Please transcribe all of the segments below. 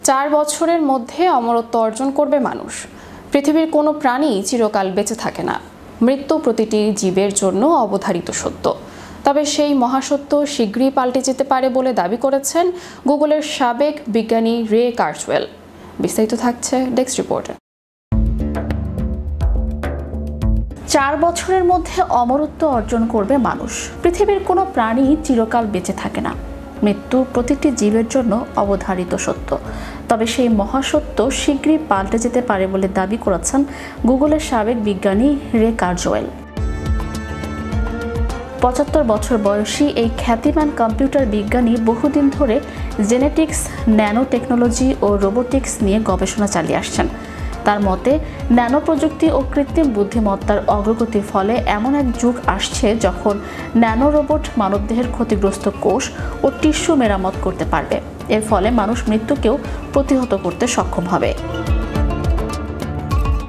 4 বছরের মধ্যে অমরত্ব অর্জন করবে মানুষ। পৃথিবীর কোনো প্রাণী চিরকাল বেঁচে থাকে না। মৃত্যু প্রতিটি জীবের জন্য অবধারিত সত্য। তবে সেই মহাসত্য শীঘ্রই পাল্টে যেতে পারে বলে দাবি করেছেন গুগলের সাবেক বিজ্ঞানী রে কার্জওয়েল। বিস্তারিত থাকছে ডেস্ক রিপোর্টে। 4 বছরের মধ্যে অমরত্ব অর্জন করবে মানুষ। পৃথিবীর কোনো প্রাণী চিরকাল বেঁচে থাকে না। মৃত্যু প্রতিটি জীবের জন্য অবধারিত সত্য। তবে সেই মহাসত্য শীঘ্রই পাল্টে যেতে পারে বলে দাবি করেছেন গুগলের সাবেক বিজ্ঞানী রে কার্জওয়েল। 75 বছর বয়সী এই খ্যাতিমান কম্পিউটার বিজ্ঞানী বহুদিন ধরে জেনেটিক্স, ন্যানো টেকনোলজি ও রোবোটিক্স নিয়ে গবেষণা চালিয়ে আসছেন। তার মতে, ন্যানো প্রযুক্তি ও কৃত্রিম বুদ্ধিমত্তার অগ্রগতির ফলে এমন এক যুগ আসছে যখন ন্যানো রোবট মানবদেহের ক্ষতিগ্রস্ত কোষ ও টিস্যু মেরামত করতে পারবে। এর ফলে মানুষ মৃত্যুকেও প্রতিহত করতে সক্ষম হবে।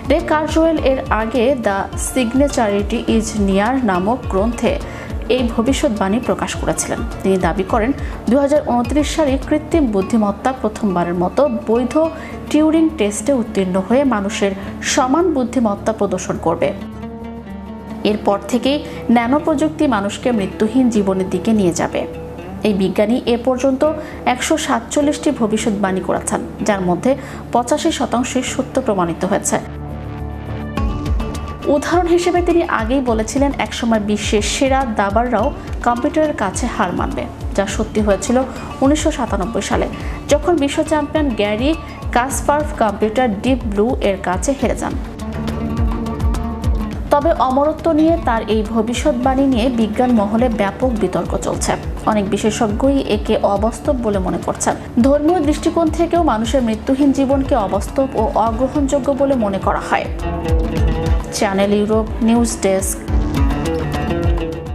রে কার্জওয়েল এর আগে দ্য সিগনেচারিটি ইজ নিয়ার নামক গ্রন্থে এই ভবিষ্যৎবাণী প্রকাশ করেছিলেন। তিনি দাবি করেন 2029 সালে কৃত্রিম বুদ্ধিমত্তা প্রথমবারের মতো বৈধ টিউরিং টেস্টে উত্তীর্ণ হয়ে মানুষের সমান বুদ্ধিমত্তা প্রদর্শন করবে। এরপর থেকেই ন্যানো প্রযুক্তি মানুষকে মৃত্যুহীন জীবনের দিকে নিয়ে যাবে। এই বিজ্ঞানী এ পর্যন্ত 147টি ভবিষ্যৎবাণী করেছেন, যার মধ্যে 85% সত্য প্রমাণিত হয়েছে। উদাহরণ হিসেবে তিনি আগেই বলেছিলেন একসময় বিশ্বের সেরা দাবাররাও কম্পিউটারের কাছে হার মানবে, যা সত্যি হয়েছিল 1997 সালে, যখন বিশ্ব champion Garry Kasparov computer deep blue এর কাছে হেরে যান। তবে অমরত্ব নিয়ে তার এই ভবিষ্যৎবাণী নিয়ে বিজ্ঞান মহলে ব্যাপক বিতর্ক চলছে। অনেক বিশেষজ্ঞই একে অবাস্তব বলে মনে করছেন। ধর্মীয় দৃষ্টিকোণ থেকেও মানুষের মৃত্যুহীন জীবনকে অবাস্তব ও অগ্রহণযোগ্য বলে মনে করা হয়। Channel Europe news desk.